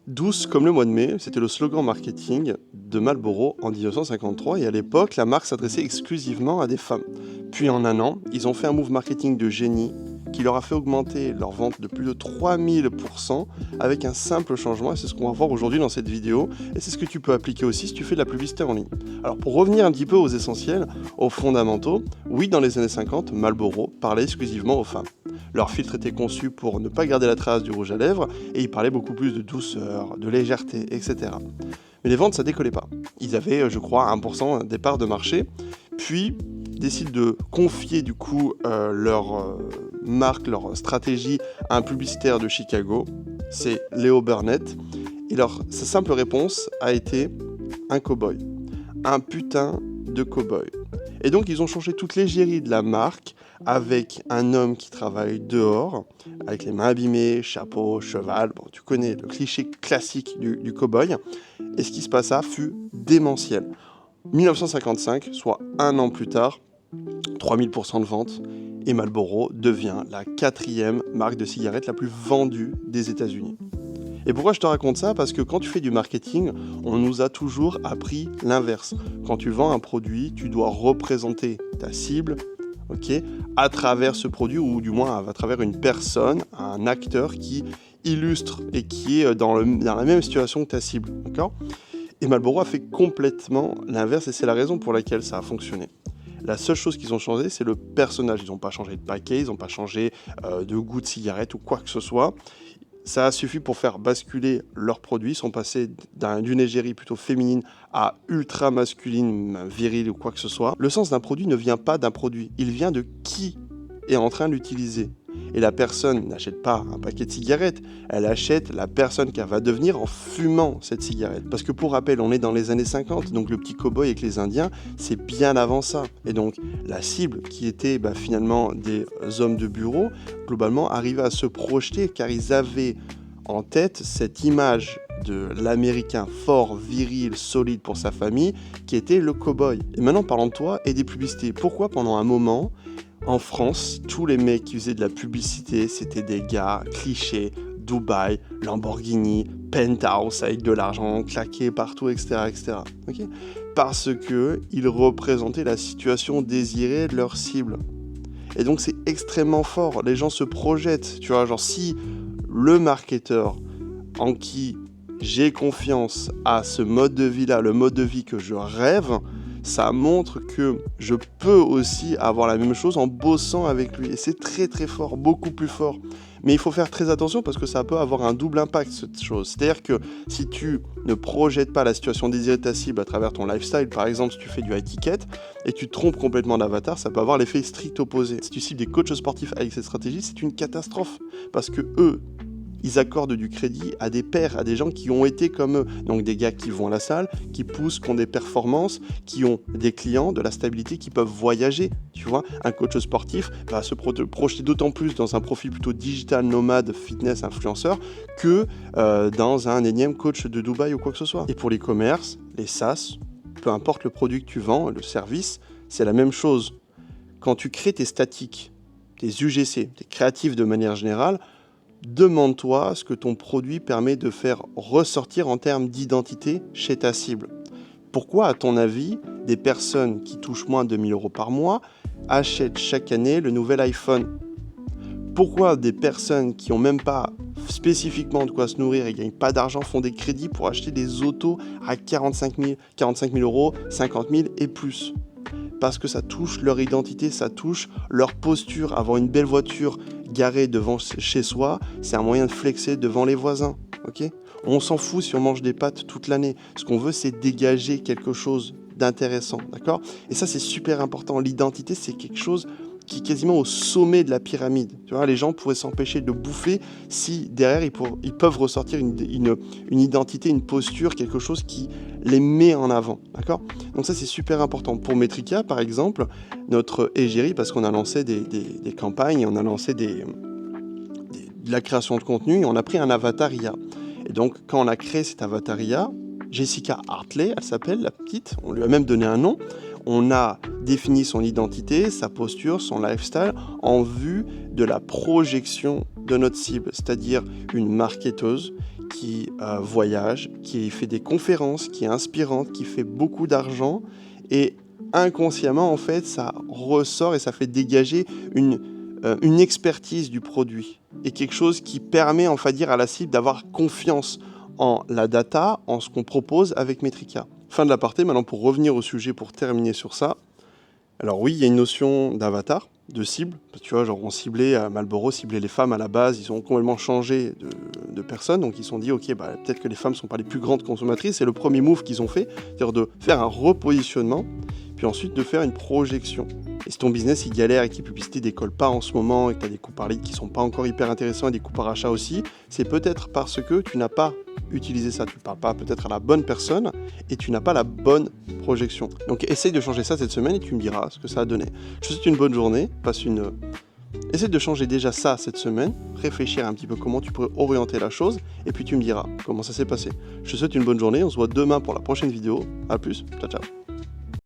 Douce comme le mois de mai, c'était le slogan marketing de Marlboro en 1953 et à l'époque, la marque s'adressait exclusivement à des femmes. Puis en un an, ils ont fait un move marketing de génie qui leur a fait augmenter leur vente de plus de 3000% avec un simple changement et c'est ce qu'on va voir aujourd'hui dans cette vidéo et c'est ce que tu peux appliquer aussi si tu fais de la publicité en ligne. Alors pour revenir un petit peu aux essentiels, aux fondamentaux, oui dans les années 50, Marlboro parlait exclusivement aux femmes. Leur filtre était conçu pour ne pas garder la trace du rouge à lèvres et ils parlaient beaucoup plus de douceur, de légèreté, etc. Mais les ventes, ça décollait pas. Ils avaient, je crois, 1% des parts de marché, puis décident de confier du coup leur marque, leur stratégie à un publicitaire de Chicago, c'est Leo Burnett, et sa simple réponse a été un cow-boy, un putain de cow-boy. Et donc ils ont changé toute l'égérie de la marque avec un homme qui travaille dehors, avec les mains abîmées, chapeau, cheval, bon tu connais le cliché classique du cow-boy, et ce qui se passa fut démentiel. 1955, soit un an plus tard, 3000% de vente, et Marlboro devient la 4e marque de cigarettes la plus vendue des États-Unis. Et pourquoi je te raconte ça? Parce que quand tu fais du marketing, on nous a toujours appris l'inverse. Quand tu vends un produit, tu dois représenter ta cible, à travers ce produit, ou du moins à travers une personne, un acteur qui illustre et qui est dans la même situation que ta cible. D'accord? Et Marlboro a fait complètement l'inverse et c'est la raison pour laquelle ça a fonctionné. La seule chose qu'ils ont changé, c'est le personnage. Ils n'ont pas changé de paquet, ils n'ont pas changé de goût de cigarette ou quoi que ce soit. Ça a suffi pour faire basculer leurs produits. Ils sont passés d'une égérie plutôt féminine à ultra masculine, virile ou quoi que ce soit. Le sens d'un produit ne vient pas d'un produit. Il vient de qui est en train de l'utiliser. Et la personne n'achète pas un paquet de cigarettes, elle achète la personne qu'elle va devenir en fumant cette cigarette. Parce que pour rappel, on est dans les années 50, donc le petit cow-boy avec les Indiens, c'est bien avant ça. Et donc la cible qui était finalement des hommes de bureau, globalement arrivait à se projeter car ils avaient en tête cette image de l'américain fort, viril, solide pour sa famille, qui était le cow-boy. Et maintenant parlons de toi et des publicités. Pourquoi pendant un moment, en France, tous les mecs qui faisaient de la publicité, c'était des gars clichés, Dubaï, Lamborghini, penthouse avec de l'argent claqué partout, etc. etc. Parce qu'ils représentaient la situation désirée de leur cible. Et donc c'est extrêmement fort, les gens se projettent, tu vois, genre si le marketeur en qui j'ai confiance à ce mode de vie-là, le mode de vie que je rêve, ça montre que je peux aussi avoir la même chose en bossant avec lui. Et c'est très très fort, beaucoup plus fort. Mais il faut faire très attention parce que ça peut avoir un double impact, cette chose. C'est-à-dire que si tu ne projettes pas la situation désirée de ta cible à travers ton lifestyle, par exemple si tu fais du high ticket et tu te trompes complètement d'avatar, ça peut avoir l'effet strict opposé. Si tu cibles des coachs sportifs avec cette stratégie, c'est une catastrophe. Parce que eux, ils accordent du crédit à des pairs, à des gens qui ont été comme eux. Donc des gars qui vont à la salle, qui poussent, qui ont des performances, qui ont des clients, de la stabilité, qui peuvent voyager. Tu vois, un coach sportif va se projeter d'autant plus dans un profil plutôt digital, nomade, fitness, influenceur, que dans un énième coach de Dubaï ou quoi que ce soit. Et pour les commerces, les SaaS, peu importe le produit que tu vends, le service, c'est la même chose. Quand tu crées tes statiques, tes UGC, tes créatifs de manière générale, demande-toi ce que ton produit permet de faire ressortir en termes d'identité chez ta cible. Pourquoi, à ton avis, des personnes qui touchent moins de 2 000 € par mois achètent chaque année le nouvel iPhone? Pourquoi des personnes qui n'ont même pas spécifiquement de quoi se nourrir et ne gagnent pas d'argent font des crédits pour acheter des autos à 45 000 €, 50 000 et plus? Parce que ça touche leur identité, ça touche leur posture. Avoir une belle voiture garée devant chez soi, c'est un moyen de flexer devant les voisins. On s'en fout si on mange des pâtes toute l'année. Ce qu'on veut, c'est dégager quelque chose d'intéressant. D'accord ? Et ça, c'est super important. L'identité, c'est quelque chose qui est quasiment au sommet de la pyramide. Tu vois, les gens pourraient s'empêcher de bouffer si derrière, ils peuvent ressortir une identité, une posture, quelque chose qui les met en avant. D'accord ? Donc ça, c'est super important. Pour Metrica, par exemple, notre égérie, parce qu'on a lancé des campagnes, on a lancé de la création de contenu, et on a pris un avatar IA. Et donc, quand on a créé cet avatar IA, Jessica Hartley, elle s'appelle, la petite, on lui a même donné un nom. On a défini son identité, sa posture, son lifestyle en vue de la projection de notre cible, c'est-à-dire une marketeuse qui voyage, qui fait des conférences, qui est inspirante, qui fait beaucoup d'argent, et inconsciemment, en fait, ça ressort et ça fait dégager une expertise du produit et quelque chose qui permet, enfin dire, à la cible d'avoir confiance en la data, en ce qu'on propose avec Metrica. Fin de l'aparté, maintenant pour revenir au sujet, pour terminer sur ça. Alors oui, il y a une notion d'avatar, de cible. Tu vois, genre on ciblait, Marlboro ciblait les femmes à la base, ils ont complètement changé de personnes, donc ils se sont dit, ok, peut-être que les femmes ne sont pas les plus grandes consommatrices, c'est le premier move qu'ils ont fait, c'est-à-dire de faire un repositionnement, puis ensuite de faire une projection. Et si ton business il galère et que tes publicités décollent pas en ce moment et que tu as des coûts par lead qui sont pas encore hyper intéressants et des coûts par achat aussi, c'est peut-être parce que tu n'as pas utilisé ça, tu ne parles pas peut-être à la bonne personne et tu n'as pas la bonne projection. Donc essaye de changer ça cette semaine et tu me diras ce que ça a donné. Je te souhaite une bonne journée, essaye de changer déjà ça cette semaine, réfléchir un petit peu comment tu pourrais orienter la chose et puis tu me diras comment ça s'est passé. Je te souhaite une bonne journée, on se voit demain pour la prochaine vidéo. A plus, ciao ciao.